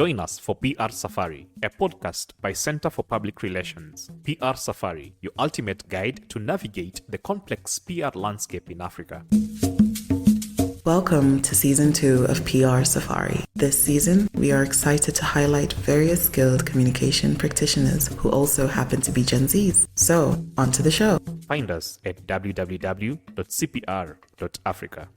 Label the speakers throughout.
Speaker 1: Join us for PR Safari, a podcast by Center for Public Relations. PR Safari, your ultimate guide to navigate the complex PR landscape in Africa.
Speaker 2: Welcome to Season 2 of PR Safari. This season, we are excited to highlight various skilled communication practitioners who also happen to be Gen Zs. So, on to the show.
Speaker 1: Find us at www.cpr.africa.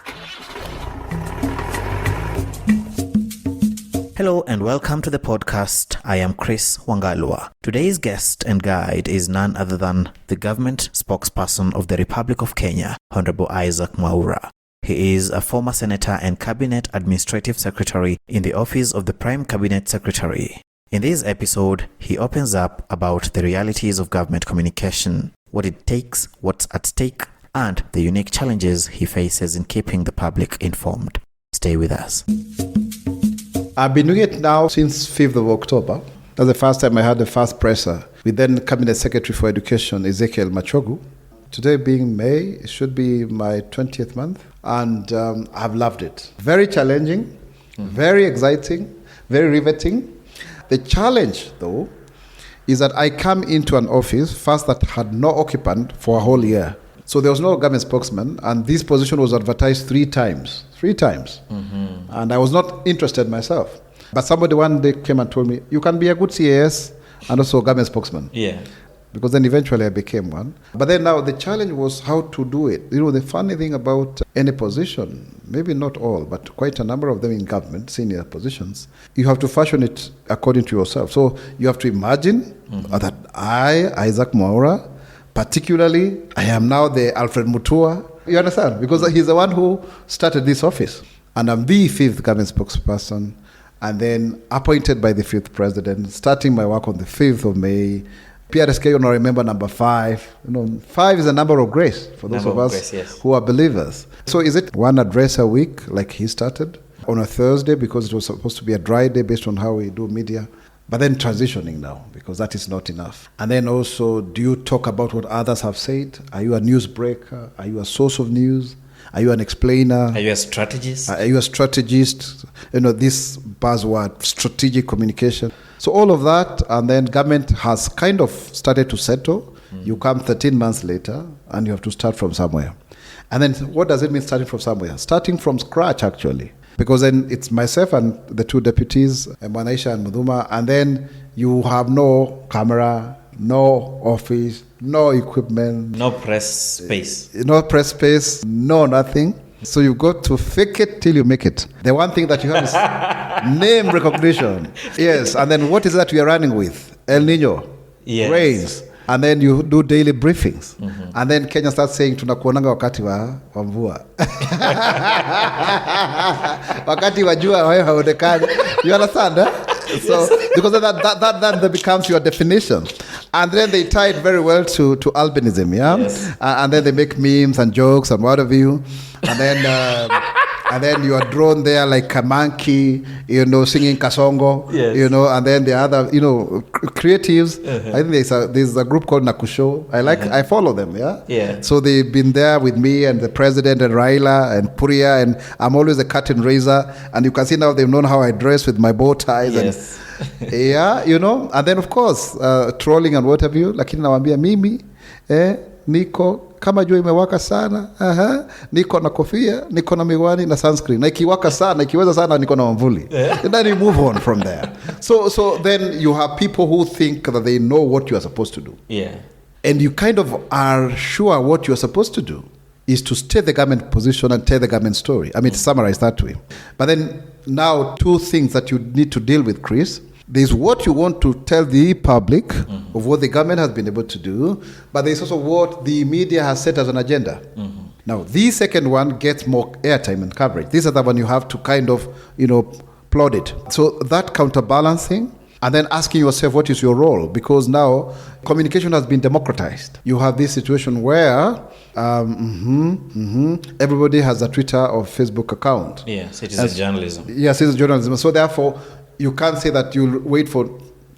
Speaker 3: Hello and welcome to the podcast. I am Chris Wangalua. Today's guest and guide is none other than the government spokesperson of the Republic of Kenya, Honorable Isaac Mwaura. He is a former senator and cabinet administrative secretary in the office of the Prime Cabinet Secretary. In this episode, he opens up about the realities of government communication, what it takes, what's at stake, and the unique challenges he faces in keeping the public informed. Stay with us.
Speaker 4: I've been doing it now since 5th of October. That's the first time I had the first presser with then Cabinet Secretary for Education, Ezekiel Machogu. Today being May, it should be my 20th month, and I've loved it. Very challenging, very exciting, very riveting. The challenge, though, is that I come into an office first that had no occupant for a whole year. So there was no government spokesman, and this position was advertised three times. And I was not interested myself. But somebody one day came and told me, you can be a good CAS and also a government spokesman.
Speaker 3: Yeah.
Speaker 4: Because then eventually I became one. But then now the challenge was how to do it. You know, the funny thing about any position, maybe not all, but quite a number of them in government, senior positions, you have to fashion it according to yourself. So you have to imagine that I, Isaac Mwaura, particularly, I am now the Alfred Mutua. You understand? Because he's the one who started this office. And I'm the 5th government spokesperson, and then appointed by the 5th president, starting my work on the 5th of May. PRSK, you know, remember number 5. You know, 5 is a number of grace for those of us who are believers. So is it one address a week, like he started, on a Thursday, because it was supposed to be a dry day based on how we do media? But then transitioning now, because that is not enough. And then also, do you talk about what others have said? Are you a newsbreaker? Are you a source of news? Are you an explainer?
Speaker 3: Are you a strategist?
Speaker 4: Are you a strategist? You know, this buzzword, strategic communication. So all of that, and then government has kind of started to settle. You come 13 months later, and you have to start from somewhere. And then what does it mean starting from somewhere? Starting from scratch, actually. Because then it's myself and the two deputies, Mwanaisha and Muduma, and then you have no camera, no office, no equipment.
Speaker 3: No press space.
Speaker 4: No press space, no nothing. So you've got to fake it till you make it. The one thing that you have is name recognition. Yes, and then what is that we are running with? El Nino, rains. And then you do daily briefings. And then Kenya starts saying, tunakuonanga wakati wa mvua. Wakati wa jua wewe haonekani. You understand? So, because that becomes your definition. And then they tie it very well to albinism, yeah? Yes. And then they make memes and jokes and what have you. And then... and then you are drawn there like a monkey, you know, singing kasongo, you know, and then the other, you know, creatives. I think there's a group called Nakusho. I follow them, yeah? So they've been there with me and the president and Raila and Puria, and I'm always a curtain raiser. And you can see now they've known how I dress with my bow ties. Yes. And, yeah, you know, and then of course, trolling and what have you. Lakini nawambia mimi, niko kama jua imewaka sana, niko na kofia, niko na miwani na sunscreen. Na ikiwaka sana, ikiweza sana, niko na mwavuli. And then you move on from there. So then you have people who think that they know what you are supposed to do. Yeah. And you kind of are sure what you are supposed to do is to state the government position and tell the government story. I mean, to summarize that way. But then now two things that you need to deal with, Chris. There's what you want to tell the public of what the government has been able to do, but there's also what the media has set as an agenda. Now, the second one gets more airtime and coverage. This is the one you have to kind of, you know, plod it. So that counterbalancing, and then asking yourself, what is your role? Because now communication has been democratized. You have this situation where everybody has a Twitter or Facebook account.
Speaker 3: Yeah, citizen journalism.
Speaker 4: Yeah, citizen journalism. So therefore, you can't say that you'll wait for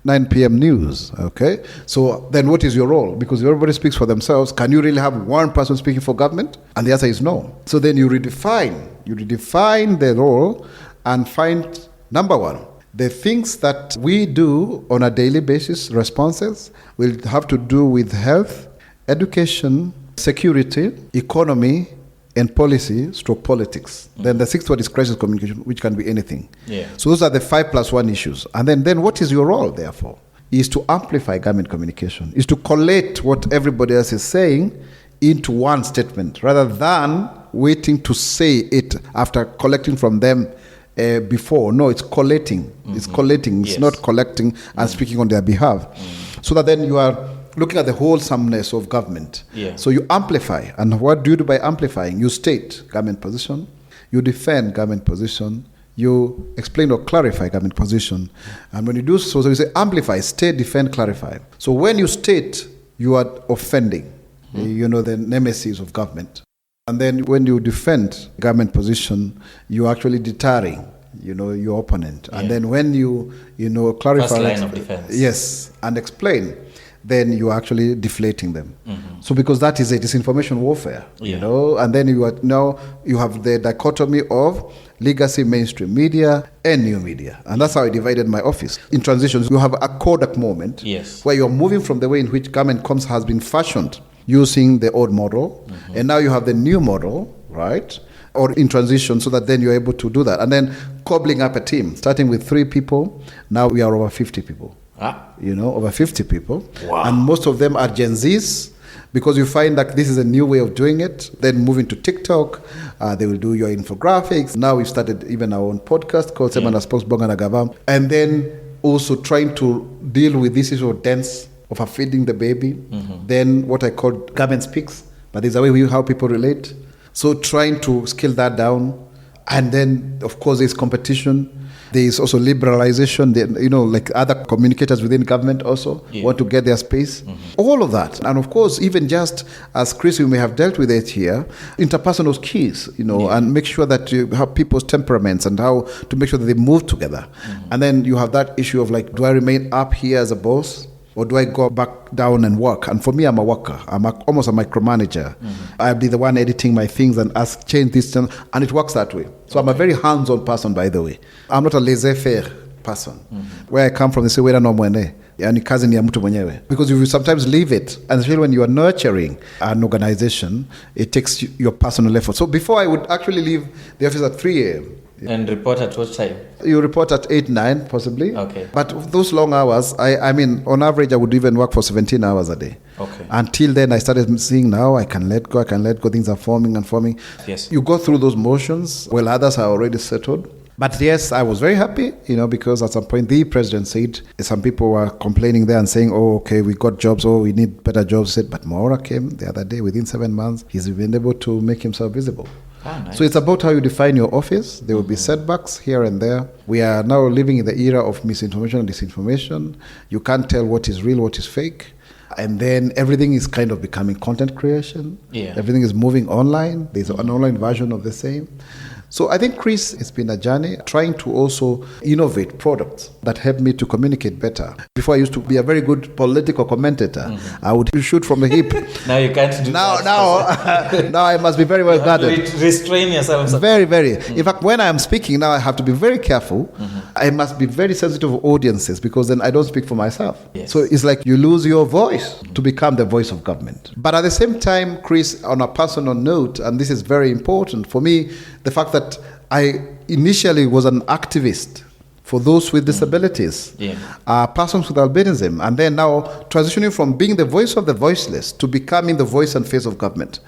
Speaker 4: 9 p.m. news, okay? So then what is your role? Because if everybody speaks for themselves, can you really have one person speaking for government? And the answer is no. So then you redefine the role and find, number one, The things that we do on a daily basis, responses, will have to do with health, education, security, economy, and policy stroke politics. Then the sixth one is crisis communication, which can be anything.
Speaker 3: Yeah.
Speaker 4: So those are the 5+1 issues. And then what is your role, therefore? Is to amplify government communication, is to collate what everybody else is saying into one statement, rather than waiting to say it after collecting from them before. No, it's collating. It's collating. It's not collecting and speaking on their behalf. So that then you are looking at the wholesomeness of government.
Speaker 3: Yeah.
Speaker 4: So you amplify. And what do you do by amplifying? You state government position, you defend government position, you explain or clarify government position. And when you do so you say amplify, state, defend, clarify. So when you state, you are offending, the nemesis of government. And then when you defend government position, you're actually deterring, your opponent. And then when you clarify.
Speaker 3: First line of defense.
Speaker 4: Yes, and explain, then you're actually deflating them. So because that is it, it's information warfare, and then you have the dichotomy of legacy mainstream media and new media. And that's how I divided my office. In transitions, you have a Kodak moment where you're moving from the way in which government comms has been fashioned using the old model, and now you have the new model, right? Or in transition, so that then you're able to do that. And then cobbling up a team, starting with 3 people, now we are over 50 people. Over 50 people.
Speaker 3: Wow.
Speaker 4: And most of them are Gen Zs, because you find that this is a new way of doing it. Then moving to TikTok, they will do your infographics. Now we've started even our own podcast called Semana Spokesperson. And then also trying to deal with this issue of dance, of feeding the baby. Then what I call government speaks, but there's a way how people relate. So trying to scale that down. And then, of course, there's competition. There is also liberalization, like other communicators within government also want to get their space. All of that. And of course, even just as Chris, you may have dealt with it here, interpersonal skills, and make sure that you have people's temperaments and how to make sure that they move together. And then you have that issue of like, do I remain up here as a boss? Or do I go back down and work? And for me, I'm a worker. I'm almost a micromanager. I'll be the one editing my things and ask, change this, and it works that way. So I'm a very hands-on person, by the way. I'm not a laissez-faire person. Where I come from, they say, wera no mwene. Yani kazi ni ya mtu mwenyewe. Because if you sometimes leave it, and especially when you are nurturing an organization, it takes your personal effort. So before I would actually leave the office at 3 a.m.,
Speaker 3: and report at what time?
Speaker 4: You report at 8, 9, possibly.
Speaker 3: Okay.
Speaker 4: But those long hours, I mean, on average, I would even work for 17 hours a day.
Speaker 3: Okay.
Speaker 4: Until then, I started seeing now I can let go, things are forming and forming.
Speaker 3: Yes.
Speaker 4: You go through those motions, while others are already settled. But yes, I was very happy, because at some point the president said, some people were complaining there and saying, oh, okay, we got jobs, we need better jobs. Said, but Mwaura came the other day, within 7 months, he's been able to make himself visible.
Speaker 3: Nice.
Speaker 4: So it's about how you define your office. There will be setbacks here and there. We are now living in the era of misinformation and disinformation. You can't tell what is real, what is fake. And then everything is kind of becoming content creation. Everything is moving online. There's an online version of the same. So I think, Chris, it's been a journey trying to also innovate products that help me to communicate better. Before I used to be a very good political commentator. I would shoot from the hip.
Speaker 3: Now you can't do that.
Speaker 4: Now I must be very well guarded.
Speaker 3: Restrain yourself.
Speaker 4: Very, very. In fact, when I am speaking now, I have to be very careful. I must be very sensitive to audiences, because then I don't speak for myself.
Speaker 3: Yes.
Speaker 4: So it's like you lose your voice to become the voice of government. But at the same time, Chris, on a personal note, and this is very important for me, the fact that I initially was an activist for those with disabilities, persons with albinism, and then now transitioning from being the voice of the voiceless to becoming the voice and face of government.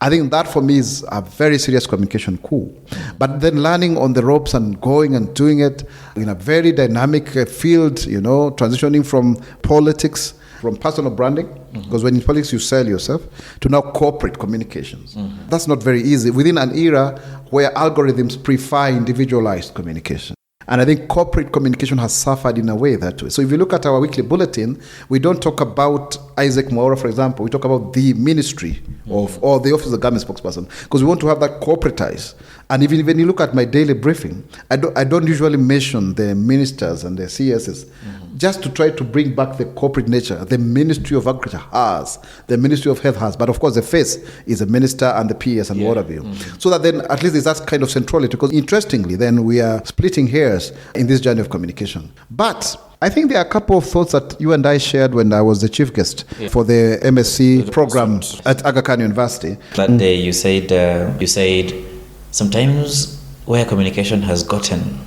Speaker 4: I think that for me is a very serious communication coup. But then learning on the ropes and going and doing it in a very dynamic field, transitioning from politics, from personal branding, because when in politics you sell yourself, to now corporate communications. That's not very easy within an era where algorithms prefer individualized communication. And I think corporate communication has suffered in a way that way. So if you look at our weekly bulletin, we don't talk about Isaac Mwaura, for example. We talk about the Ministry or the office of the government spokesperson, because we want to have that corporatized. And even when you look at my daily briefing, I don't usually mention the ministers and the CSs, just to try to bring back the corporate nature. The Ministry of Agriculture has, the Ministry of Health has, but of course the face is the minister and the PS and what have you. So that then at least there's that kind of centrality, because interestingly then we are splitting hairs in this journey of communication. But I think there are a couple of thoughts that you and I shared when I was the chief guest for the MSc program at Aga Khan University.
Speaker 3: That day you said sometimes where communication has gotten,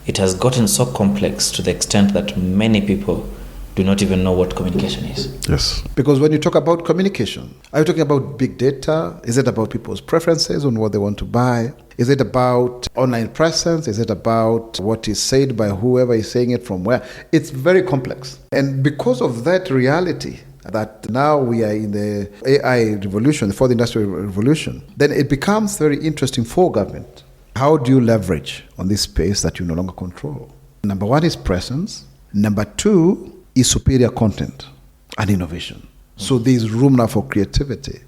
Speaker 3: it has gotten so complex to the extent that many people do not even know what communication is.
Speaker 4: Yes. Because when you talk about communication, are you talking about big data? Is it about people's preferences on what they want to buy? Is it about online presence? Is it about what is said by whoever is saying it from where? It's very complex. And because of that reality, that now we are in the AI revolution, the fourth industrial revolution, then it becomes very interesting for government. How do you leverage on this space that you no longer control? Number one is presence. Number two is superior content and innovation. So there's room now for creativity.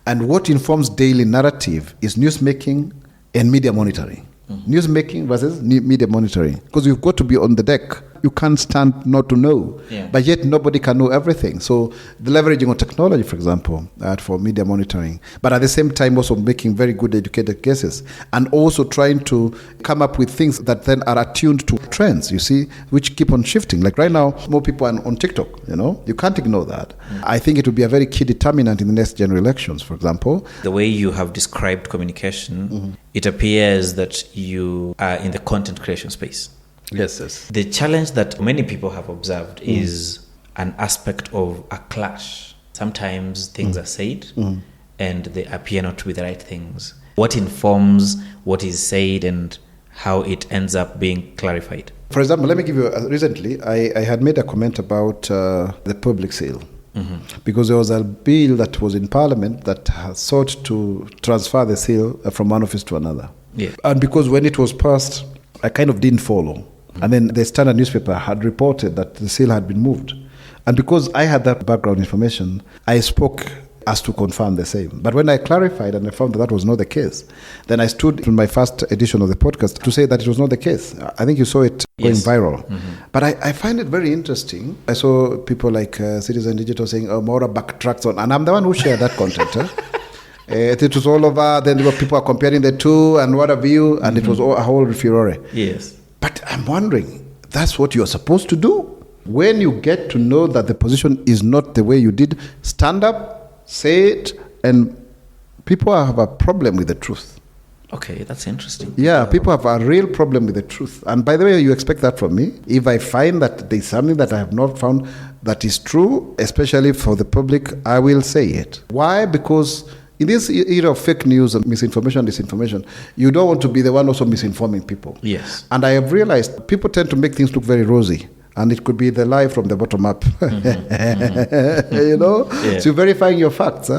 Speaker 4: And what informs daily narrative is newsmaking and media monitoring. Newsmaking versus media monitoring. Because you've got to be on the deck. You can't stand not to know. But yet nobody can know everything. So the leveraging of technology, for example, for media monitoring. But at the same time also making very good educated guesses. And also trying to come up with things that then are attuned to trends, you see, which keep on shifting. Like right now, more people are on TikTok, you know. You can't ignore that. I think it will be a very key determinant in the next general elections, for example.
Speaker 3: The way you have described communication, it appears that you are in the content creation space.
Speaker 4: Yes.
Speaker 3: The challenge that many people have observed is an aspect of a clash. Sometimes things are said and they appear not to be the right things. What informs what is said and how it ends up being clarified?
Speaker 4: For example, let me give you, recently I had made a comment about the public sale. Because there was a bill that was in Parliament that sought to transfer the sale from one office to another. And because when it was passed, I kind of didn't follow. And then the Standard newspaper had reported that the sale had been moved. And because I had that background information, I spoke as to confirm the same. But when I clarified and I found that was not the case, then I stood in my first edition of the podcast to say that it was not the case. I think you saw it going viral. But I find it very interesting. I saw people like Citizen Digital saying, oh, Mwaura backtracks on. And I'm the one who shared that content. It was all over. Then there were people comparing the two and what have you. And it was a whole furore.
Speaker 3: Yes.
Speaker 4: But I'm wondering, that's what you're supposed to do? When you get to know that the position is not the way you did, stand up, say it, and people have a problem with the truth.
Speaker 3: Okay, that's interesting.
Speaker 4: Yeah, people have a real problem with the truth. And by the way, you expect that from me. If I find that there's something that I have not found that is true, especially for the public, I will say it. Why? Because in this era of fake news and misinformation, disinformation, you don't want to be the one also misinforming people.
Speaker 3: Yes.
Speaker 4: And I have realized people tend to make things look very rosy. And it could be the lie from the bottom up. You know? Yeah. So you're verifying your facts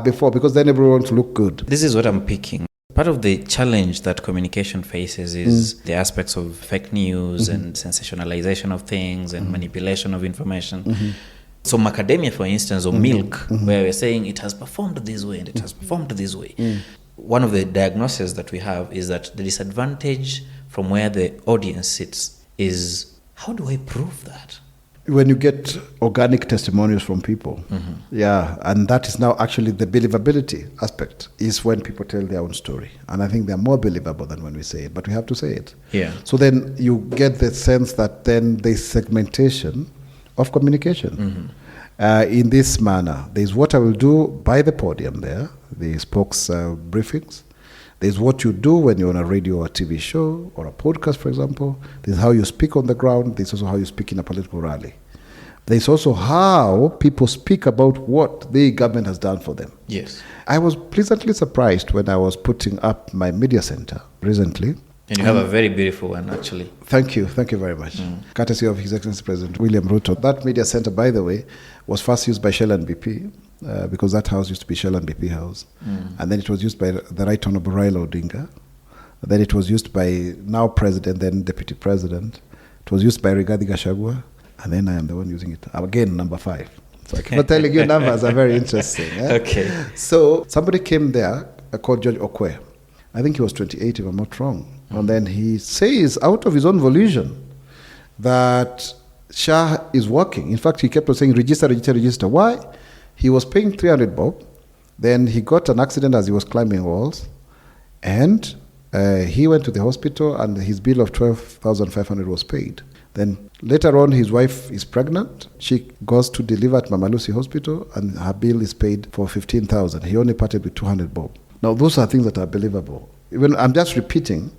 Speaker 4: before, because then everyone wants to look good.
Speaker 3: This is what I'm picking. Part of the challenge that communication faces is the aspects of fake news and sensationalization of things and manipulation of information. So macadamia, for instance, or milk, where we're saying it has performed this way and it has performed this way. One of the diagnoses that we have is that the disadvantage from where the audience sits is, how do I prove that?
Speaker 4: When you get organic testimonials from people, and that is now actually the believability aspect, is when people tell their own story. And I think they're more believable than when we say it, but we have to say it.
Speaker 3: Yeah.
Speaker 4: So then you get the sense that then there's segmentation of communication. In this manner, there's what I will do by the podium there, the spokes briefings. There's what you do when you're on a radio or a TV show or a podcast, for example. There's how you speak on the ground. There's also how you speak in a political rally. There's also how people speak about what the government has done for them.
Speaker 3: Yes.
Speaker 4: I was pleasantly surprised when I was putting up my media center recently.
Speaker 3: And you have a very beautiful one, actually.
Speaker 4: Thank you very much. Courtesy of His Excellency President William Ruto. That media center, by the way, was first used by Shell and BP, because that house used to be Shell and BP house. And then it was used by the Right Honorable Raila Odinga. Then it was used by now President, then Deputy President. It was used by Rigathi Gachagua. And then I am the one using it. Again, number 5. So I keep telling you numbers are very interesting.
Speaker 3: Okay.
Speaker 4: So somebody came there called George Okwe. I think he was 28 if I'm not wrong. And then he says out of his own volition that Shah is working. In fact, he kept on saying register, register, register. Why? He was paying 300 bob. Then he got an accident as he was climbing walls. And he went to the hospital and his bill of 12,500 was paid. Then later on, his wife is pregnant. She goes to deliver at Mama Lucy Hospital and her bill is paid for 15,000. He only parted with 200 bob. Now, those are things that are believable. Even I'm just repeating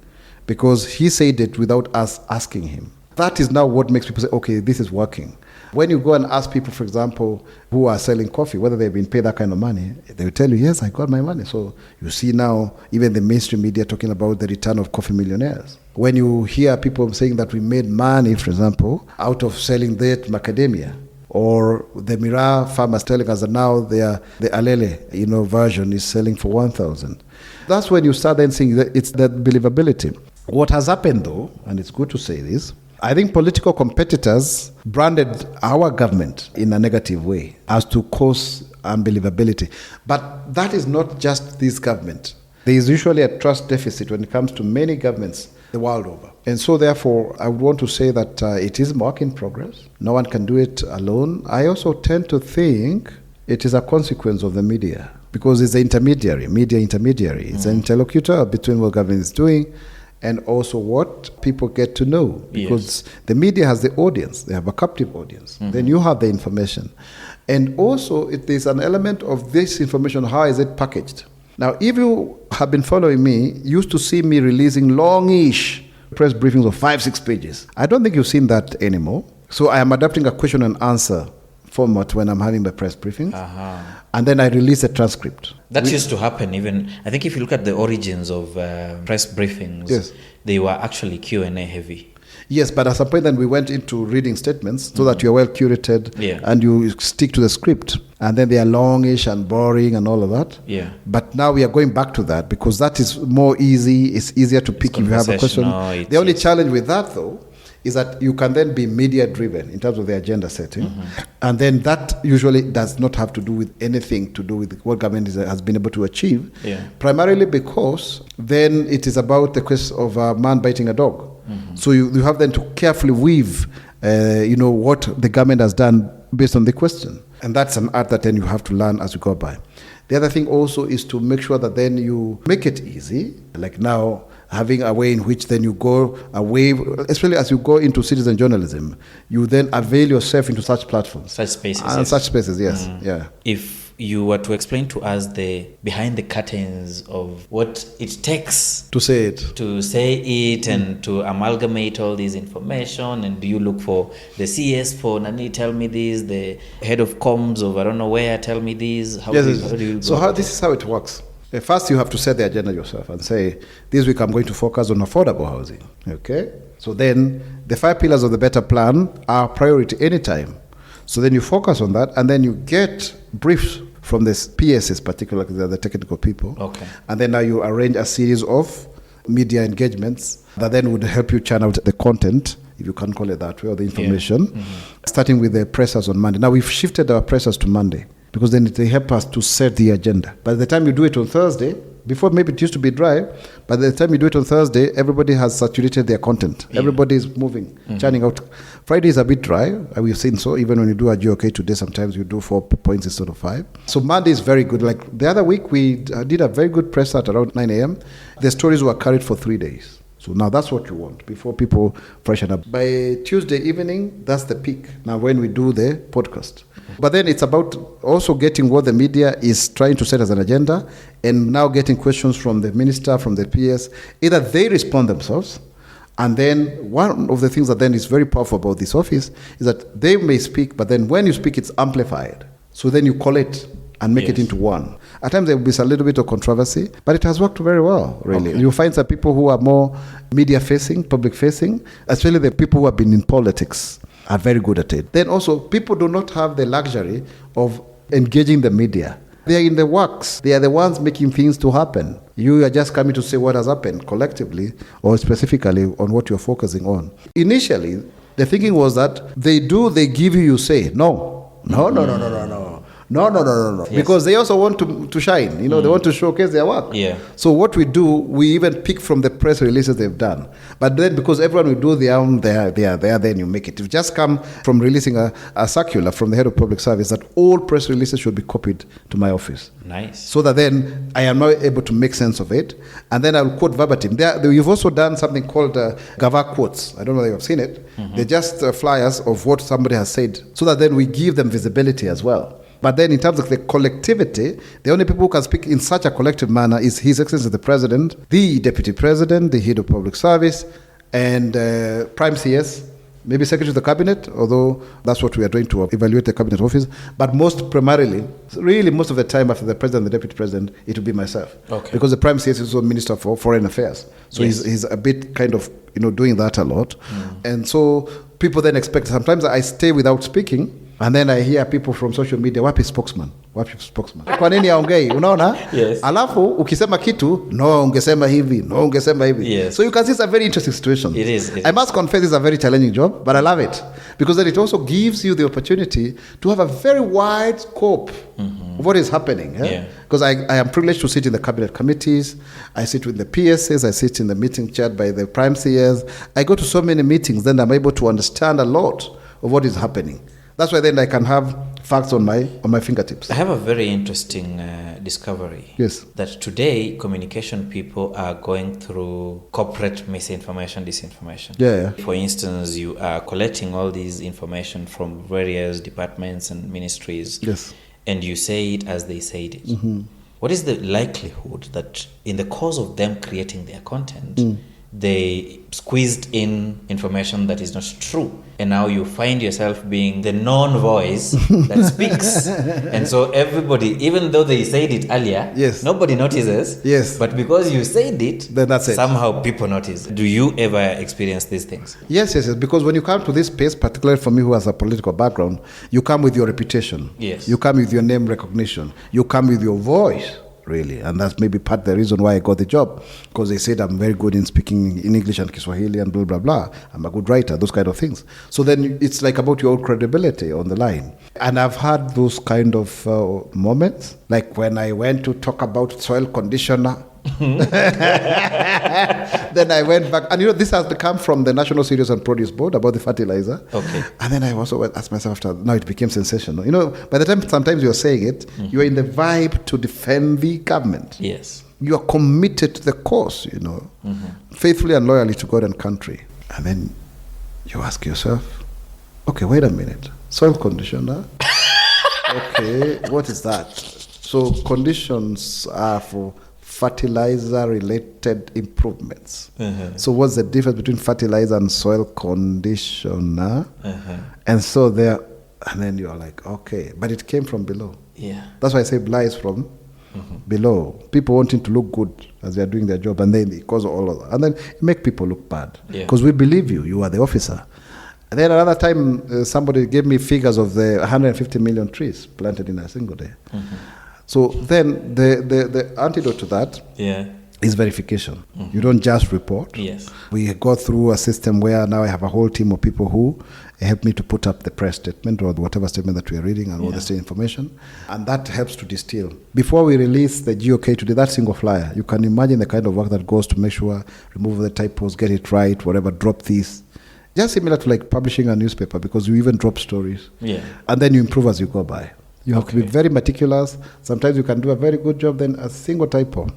Speaker 4: because he said it without us asking him. That is now what makes people say, okay, this is working. When you go and ask people, for example, who are selling coffee, whether they've been paid that kind of money, they will tell you, yes, I got my money. So you see now even the mainstream media talking about the return of coffee millionaires. When you hear people saying that we made money, for example, out of selling that macadamia, or the Miraa farmers telling us that now the Alele, version is selling for 1,000. That's when you start then saying that it's that believability. What has happened though, and it's good to say this, I think political competitors branded our government in a negative way as to cause unbelievability. But that is not just this government. There is usually a trust deficit when it comes to many governments the world over. And so therefore, I would want to say that it is work in progress. No one can do it alone. I also tend to think it is a consequence of the media because it's an media intermediary. It's an interlocutor between what government is doing and also what people get to know. Because the media has the audience. They have a captive audience. Then you have the information. And also, there's an element of this information, how is it packaged? Now, if you have been following me, you used to see me releasing longish press briefings of 5-6 pages. I don't think you've seen that anymore. So I am adapting a question and answer format when I'm having my press briefings. And then I release a transcript.
Speaker 3: That used to happen even, I think if you look at the origins of press briefings, they were actually Q&A heavy.
Speaker 4: Yes, but at some point then we went into reading statements so that you're well curated and you stick to the script. And then they are longish and boring and all of that. But now we are going back to that because that is more easy. It's easier to pick if you have a question. The only challenge with that though is that you can then be media driven in terms of the agenda setting. And then that usually does not have to do with anything to do with what government has been able to achieve. Primarily because then it is about the question of a man biting a dog. So you have then to carefully weave, what the government has done based on the question. And that's an art that then you have to learn as you go by. The other thing also is to make sure that then you make it easy, like now having a way in which then you go away, especially as you go into citizen journalism, you then avail yourself into such platforms.
Speaker 3: Such spaces.
Speaker 4: And such spaces, yes.
Speaker 3: If you were to explain to us the behind the curtains of what it takes
Speaker 4: to say it
Speaker 3: and to amalgamate all this information, and do you look for the CS for Nani, tell me this, the head of comms of I don't know where, tell me this, how do you go
Speaker 4: this is how it works. First you have to set the agenda yourself and say, this week I'm going to focus on affordable housing. Okay? So then the 5 pillars of the better plan are priority anytime. So then you focus on that, and then you get briefs from the PSs, particularly the technical people.
Speaker 3: Okay.
Speaker 4: And then now you arrange a series of media engagements that then would help you churn out the content, if you can call it that way, or the information, starting with the pressers on Monday. Now we've shifted our pressers to Monday because then they help us to set the agenda. By the time you do it on Thursday, before maybe it used to be dry, by the time you do it on Thursday, everybody has saturated their content. Everybody is moving, churning out. Friday is a bit dry. We've seen so. Even when you do a GOK today, sometimes you do 4 points instead of 5. So Monday is very good. Like the other week, we did a very good press at around 9 a.m. The stories were carried for 3 days. So now that's what you want before people freshen up. By Tuesday evening, that's the peak. Now when we do the podcast. But then it's about also getting what the media is trying to set as an agenda and now getting questions from the minister, from the PS. Either they respond themselves, and then one of the things that then is very powerful about this office is that they may speak, but then when you speak, it's amplified. So then you collate and make it into one. At times there will be a little bit of controversy, but it has worked very well, really. Okay. You find some people who are more media-facing, public-facing, especially the people who have been in politics are very good at it. Then also, people do not have the luxury of engaging the media. They are in the works. They are the ones making things to happen. You are just coming to say what has happened collectively or specifically on what you're focusing on. Initially, the thinking was that they give you say. No. No. Because they also want to shine. They want to showcase their work.
Speaker 3: Yeah.
Speaker 4: So what we do, we even pick from the press releases they've done. But then because everyone will do their own, they are there, then you make it. You just come from releasing a circular from the head of public service that all press releases should be copied to my office.
Speaker 3: Nice.
Speaker 4: So that then I am now able to make sense of it. And then I'll quote verbatim. You've also done something called Gava quotes. I don't know if you've seen it. They're just flyers of what somebody has said. So that then we give them visibility as well. But then in terms of the collectivity, the only people who can speak in such a collective manner is His Excellency the President, the Deputy President, the Head of Public Service, and Prime CS, maybe Secretary of the Cabinet, although that's what we are doing to evaluate the Cabinet Office. But most of the time after the President and the Deputy President, it will be myself.
Speaker 3: Okay.
Speaker 4: Because the Prime CS is also Minister for Foreign Affairs. So he's a bit kind of, doing that a lot. And so people then expect, sometimes I stay without speaking, and then I hear people from social media, wapi spokesman? Kwa nini aongei? Unaona?
Speaker 3: Yes.
Speaker 4: Alafu, ukisema kitu, no, ungesema hivi.
Speaker 3: Yes.
Speaker 4: So you can see it's a very interesting situation.
Speaker 3: It is.
Speaker 4: I must confess it's a very challenging job, but I love it. Because then it also gives you the opportunity to have a very wide scope of what is happening. Because I am privileged to sit in the cabinet committees, I sit with the PSs, I sit in the meeting chaired by the Prime CS. I go to so many meetings, then I'm able to understand a lot of what is happening. That's why then I can have facts on my fingertips.
Speaker 3: I have a very interesting discovery.
Speaker 4: Yes.
Speaker 3: That today, communication people are going through corporate misinformation, disinformation.
Speaker 4: Yeah.
Speaker 3: For instance, you are collecting all these information from various departments and ministries.
Speaker 4: Yes.
Speaker 3: And you say it as they said it. What is the likelihood that in the course of them creating their content, they squeezed in information that is not true, and now you find yourself being the non-voice that speaks, and so everybody, even though they said it earlier, nobody notices, but because you said it,
Speaker 4: then that's it.
Speaker 3: Somehow people notice. Do you ever experience these things?
Speaker 4: Yes, because when you come to this space, particularly for me who has a political background, you come with your reputation, you come with your name recognition, you come with your voice, really. And that's maybe part of the reason why I got the job, because they said I'm very good in speaking in English and Kiswahili and blah, blah, blah. I'm a good writer, those kind of things. So then it's like about your own credibility on the line. And I've had those kind of moments, like when I went to talk about soil conditioner. Then I went back, and this has come from the National Cereals and Produce Board about the fertilizer.
Speaker 3: Okay.
Speaker 4: And then I also asked myself after, now it became sensational. By the time sometimes you're saying it, you're in the vibe to defend the government.
Speaker 3: Yes.
Speaker 4: You are committed to the cause, faithfully and loyally to God and country. And then you ask yourself, okay, wait a minute, soil conditioner? Okay, what is that? So conditions are for fertilizer-related improvements. So what's the difference between fertilizer and soil conditioner? And so and then you're like, okay, but it came from below.
Speaker 3: Yeah.
Speaker 4: That's why I say lies from below. People wanting to look good as they're doing their job, and then because of all of that. And then you make people look bad. Because we believe you are the officer. And then another time, somebody gave me figures of the 150 million trees planted in a single day. So then the antidote to that is verification. You don't just report.
Speaker 3: Yes.
Speaker 4: We go through a system where now I have a whole team of people who help me to put up the press statement or whatever statement that we are reading and all the state information. And that helps to distill. Before we release the GOK today, that single flyer, you can imagine the kind of work that goes to make sure, remove the typos, get it right, whatever, drop these. Just similar to like publishing a newspaper, because you even drop stories. And then you improve as you go by. You have to be very meticulous. Sometimes you can do a very good job, then a single typo.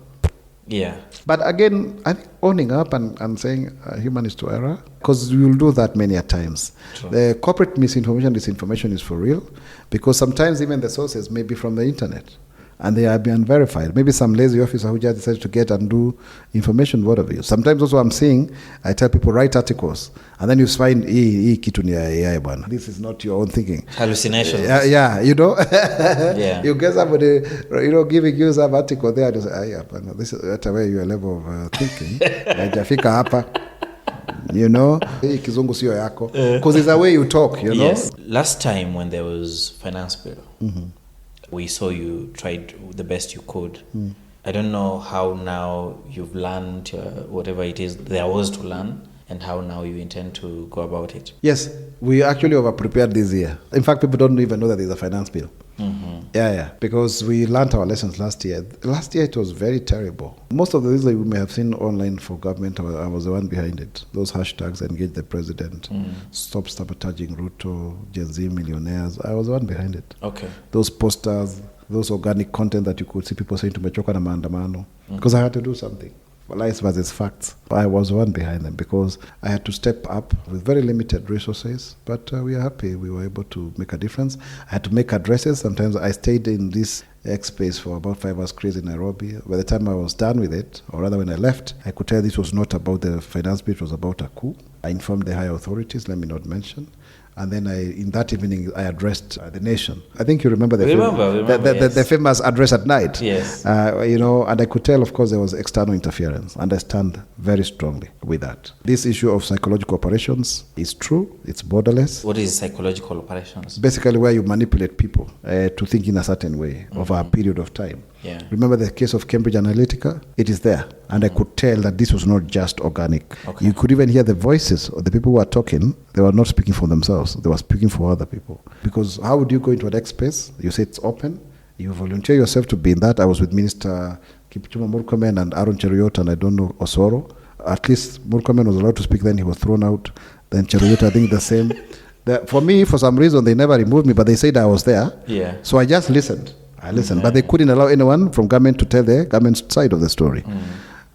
Speaker 4: But again, I think owning up and saying human is to error, because you'll do that many a times.
Speaker 3: True.
Speaker 4: The corporate misinformation, disinformation is for real, because sometimes even the sources may be from the internet, and they are being unverified. Maybe some lazy officer who just decided to get and do information whatever you. Sometimes also I'm seeing, I tell people, write articles, and then you find, kitu ni AI bwana. This is not your own thinking.
Speaker 3: Hallucinations.
Speaker 4: You get somebody, giving you some article there, and you say, this is that's where your level of thinking. Haijafika hapa. Kizungu sio yako. Because it's the way you talk,
Speaker 3: Yes. Last time when there was finance bill, we saw you tried the best you could. I don't know how now you've learned whatever it is there was to learn, and how now you intend to go about it.
Speaker 4: Yes, we actually over-prepared this year. In fact, people don't even know that there's a finance bill. Yeah, because we learned our lessons last year. Last year it was very terrible. Most of the things that we may have seen online for government, I was the one behind it. Those hashtags, engage the president, stop sabotaging Ruto, Gen Z millionaires, I was the one behind it.
Speaker 3: Okay.
Speaker 4: Those posters, those organic content that you could see people saying tumechoka na maandamano, because I had to do something. Lies versus facts. I was one behind them because I had to step up with very limited resources, but we are happy we were able to make a difference. I had to make addresses. Sometimes I stayed in this X space for about 5 hours crazy in Nairobi. By the time I was done with it, or rather when I left, I could tell this was not about the finance bill, it was about a coup. I informed the higher authorities, let me not mention. And then in that evening, I addressed the nation. I think you remember the famous address at night.
Speaker 3: Yes.
Speaker 4: And I could tell, of course, there was external interference. And I stand very strongly with that. This issue of psychological operations is true. It's borderless.
Speaker 3: What is psychological operations?
Speaker 4: Basically where you manipulate people to think in a certain way over a period of time.
Speaker 3: Yeah.
Speaker 4: Remember the case of Cambridge Analytica? It is there. And I could tell that this was not just organic.
Speaker 3: Okay.
Speaker 4: You could even hear the voices of the people who were talking. They were not speaking for themselves. They were speaking for other people. Because how would you go into an X space? You say it's open. You volunteer yourself to be in that. I was with Minister Kipchumba Murkomen and Aaron Cheruiyot and I don't know Osoro. At least Murkomen was allowed to speak, then he was thrown out. Then Cheruiyot, I think the same. For me, for some reason, they never removed me, but they said I was there.
Speaker 3: Yeah.
Speaker 4: So I just listened. But they couldn't allow anyone from government to tell the government side of the story.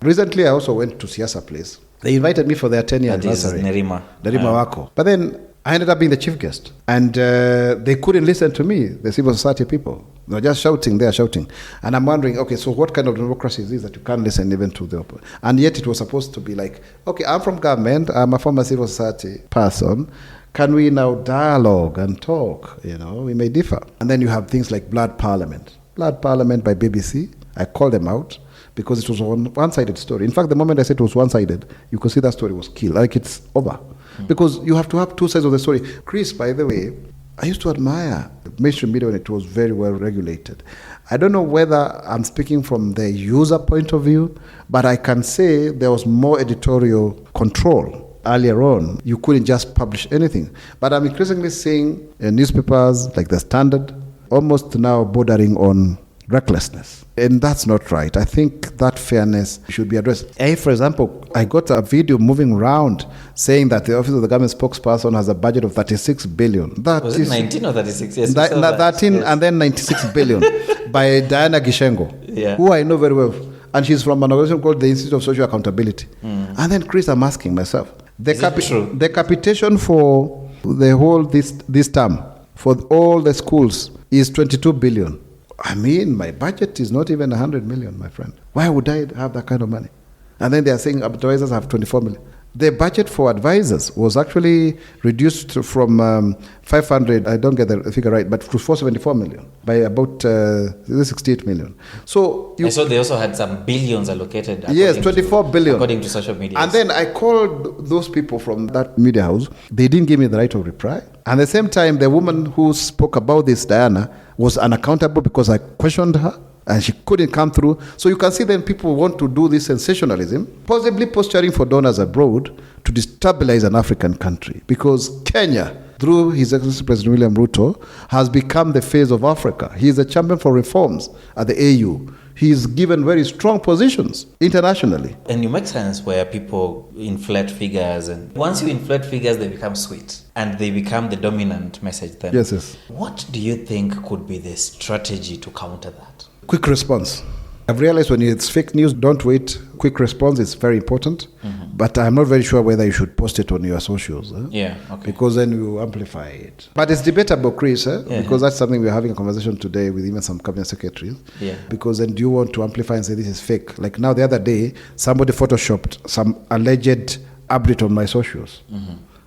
Speaker 4: Recently, I also went to Siasa Place. They invited me for their 10-year anniversary.
Speaker 3: Nerima
Speaker 4: Wako. But then I ended up being the chief guest. And they couldn't listen to me, the civil society people. They were just shouting. And I'm wondering, okay, so what kind of democracy is this that you can't listen even to the opposition? And yet it was supposed to be like, okay, I'm from government, I'm a former civil society person. Can we now dialogue and talk? We may differ. And then you have things like Blood Parliament. Blood Parliament by BBC. I called them out because it was a one-sided story. In fact, the moment I said it was one-sided, you could see that story was killed. Like it's over. Because you have to have two sides of the story. Chris, by the way, I used to admire the mainstream media when it was very well regulated. I don't know whether I'm speaking from the user point of view, but I can say there was more editorial control. Earlier on, you couldn't just publish anything. But I'm increasingly seeing newspapers like The Standard almost now bordering on recklessness. And that's not right. I think that fairness should be addressed. For example, I got a video moving around saying that the Office of the Government Spokesperson has a budget of 36 billion.
Speaker 3: Was it 19 or 36? Yes,
Speaker 4: 13 yes. And then 96 billion by Diana Gishengo, who I know very well. And she's from an organization called the Institute of Social Accountability. And then, Chris, I'm asking myself, the capitation for the whole this term for all the schools is 22 billion. I mean, my budget is not even 100 million, my friend. Why would I have that kind of money? And then they are saying advisors have 24 million. The budget for advisors was actually reduced from 500, I don't get the figure right, but to 474 million by about 68 million. So
Speaker 3: I saw they also had some billions allocated.
Speaker 4: Yes, 24 billion.
Speaker 3: According to social media.
Speaker 4: And then I called those people from that media house. They didn't give me the right of reply. And at the same time, the woman who spoke about this, Diana, was unaccountable because I questioned her. And she couldn't come through. So you can see then people want to do this sensationalism, possibly posturing for donors abroad to destabilize an African country. Because Kenya, through His Excellency President William Ruto, has become the face of Africa. He is a champion for reforms at the AU. He's given very strong positions internationally.
Speaker 3: And you make sense where people inflate figures. And once you inflate figures, they become sweet. And they become the dominant message then.
Speaker 4: Yes.
Speaker 3: What do you think could be the strategy to counter that?
Speaker 4: Quick response. I've realized when it's fake news, don't wait. Quick response is very important. But I'm not very sure whether you should post it on your socials.
Speaker 3: Yeah, okay.
Speaker 4: Because then you amplify it. But it's debatable, Chris, because that's something we're having a conversation today with even some cabinet secretaries.
Speaker 3: Yeah.
Speaker 4: Because then do you want to amplify and say this is fake? Like now the other day, somebody photoshopped some alleged update on my socials.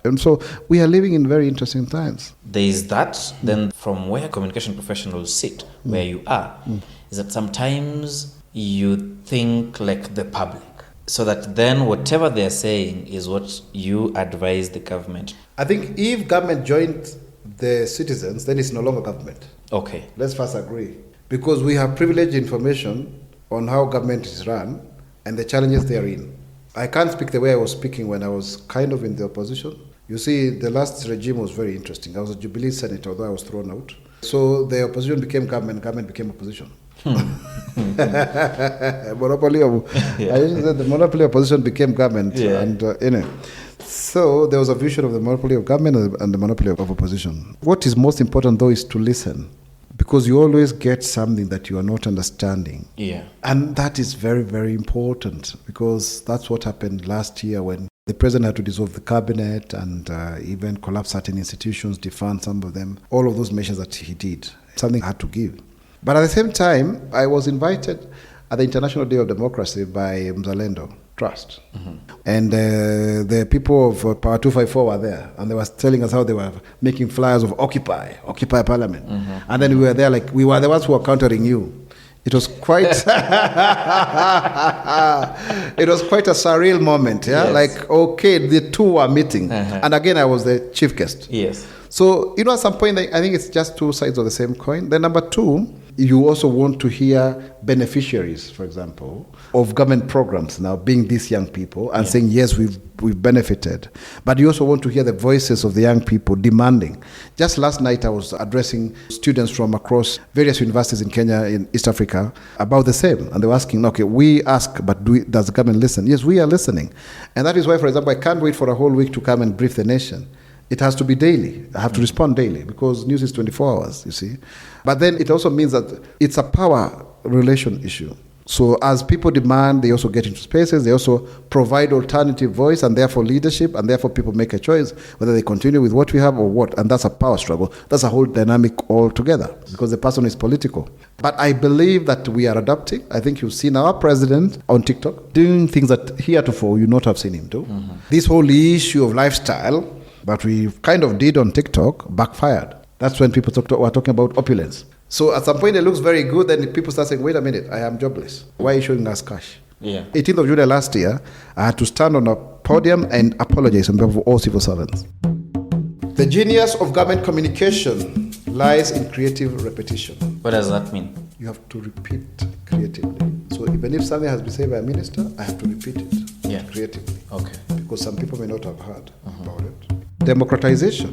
Speaker 4: And so we are living in very interesting times.
Speaker 3: There is that. Then from where communication professionals sit, where you are, is that sometimes you think like the public. So that then whatever they're saying is what you advise the government.
Speaker 4: I think if government joins the citizens, then it's no longer government.
Speaker 3: Okay.
Speaker 4: Let's first agree. Because we have privileged information on how government is run and the challenges they are in. I can't speak the way I was speaking when I was kind of in the opposition. You see, the last regime was very interesting. I was a Jubilee senator, although I was thrown out. So the opposition became government became opposition. Monopoly of, I usually say the monopoly of opposition became government. And, so there was a vision of the monopoly of government and the monopoly of opposition. What is most important, though, is to listen. Because you always get something that you are not understanding.
Speaker 3: Yeah.
Speaker 4: And that is very, very important, because that's what happened last year when the president had to dissolve the cabinet and even collapse certain institutions, defund some of them. All of those measures that he did, something had to give. But at the same time, I was invited at the International Day of Democracy by Mzalendo Trust. And the people of Power 254 were there, and they were telling us how they were making flyers of Occupy Parliament. And then we were there like, we were the ones who were countering you. It was quite it was quite a surreal moment, yeah? Yes. Like, okay, the two were meeting. And again, I was the chief guest.
Speaker 3: Yes.
Speaker 4: So, at some point, I think it's just two sides of the same coin. Then number two, you also want to hear beneficiaries, for example, of government programs now being these young people and saying, yes, we've benefited. But you also want to hear the voices of the young people demanding. Just last night, I was addressing students from across various universities in Kenya, in East Africa, about the same. And they were asking, okay, we ask, but does the government listen? Yes, we are listening. And that is why, for example, I can't wait for a whole week to come and brief the nation. It has to be daily. I have to respond daily because news is 24 hours, you see. But then it also means that it's a power relation issue. So as people demand, they also get into spaces, they also provide alternative voice and therefore leadership, and therefore people make a choice whether they continue with what we have or what. And that's a power struggle. That's a whole dynamic altogether because the person is political. But I believe that we are adapting. I think you've seen our president on TikTok doing things that heretofore you not have seen him do. This whole issue of lifestyle that we kind of did on TikTok backfired. That's when people were talking about opulence. So at some point it looks very good, then people start saying, wait a minute, I am jobless. Why are you showing us cash? 18th of July last year, I had to stand on a podium and apologize on behalf of all civil servants. The genius of government communication lies in creative repetition.
Speaker 3: What does that mean?
Speaker 4: You have to repeat creatively. So even if something has been said by a minister, I have to repeat it creatively.
Speaker 3: Okay.
Speaker 4: Because some people may not have heard about it. Democratization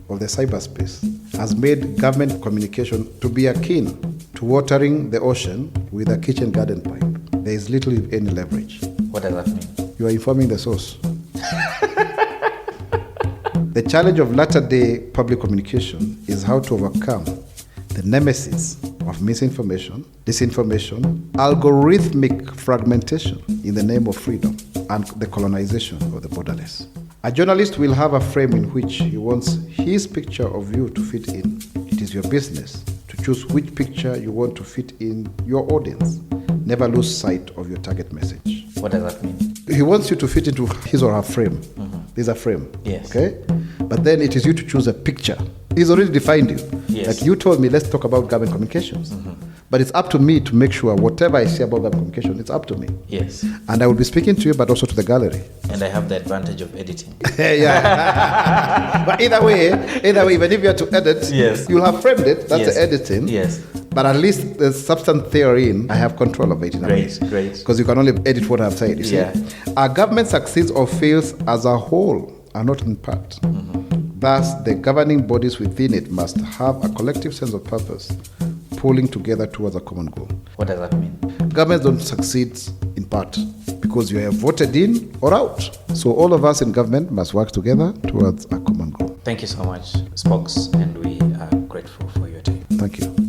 Speaker 4: of the cyberspace has made government communication to be akin to watering the ocean with a kitchen garden pipe. There is little if any leverage.
Speaker 3: What does that mean?
Speaker 4: You are informing the source. The challenge of latter-day public communication is how to overcome the nemesis of misinformation, disinformation, algorithmic fragmentation in the name of freedom, and the colonization of the borderless. A journalist will have a frame in which he wants his picture of you to fit in. It is your business to choose which picture you want to fit in your audience. Never lose sight of your target message.
Speaker 3: What does that mean?
Speaker 4: He wants you to fit into his or her frame. There's a frame.
Speaker 3: Yes.
Speaker 4: Okay? But then it is you to choose a picture. He's already defined you.
Speaker 3: Yes.
Speaker 4: Like you told me, let's talk about government communications. But it's up to me to make sure whatever I say about government communication, it's up to me.
Speaker 3: Yes.
Speaker 4: And I will be speaking to you, but also to the gallery.
Speaker 3: And I have the advantage of editing.
Speaker 4: Yeah. But either way, even if you have to edit, you'll have framed it. That's the editing.
Speaker 3: Yes.
Speaker 4: But at least the substance therein, I have control of it.
Speaker 3: Great.
Speaker 4: Because you can only edit what I've said. You see? Our government succeeds or fails as a whole, and not in part. Thus, the governing bodies within it must have a collective sense of purpose, pulling together towards a common goal.
Speaker 3: What does that mean?
Speaker 4: Governments don't succeed in part because you have voted in or out. So all of us in government must work together towards a common goal.
Speaker 3: Thank you so much, Spokes, and we are grateful for your time.
Speaker 4: Thank you.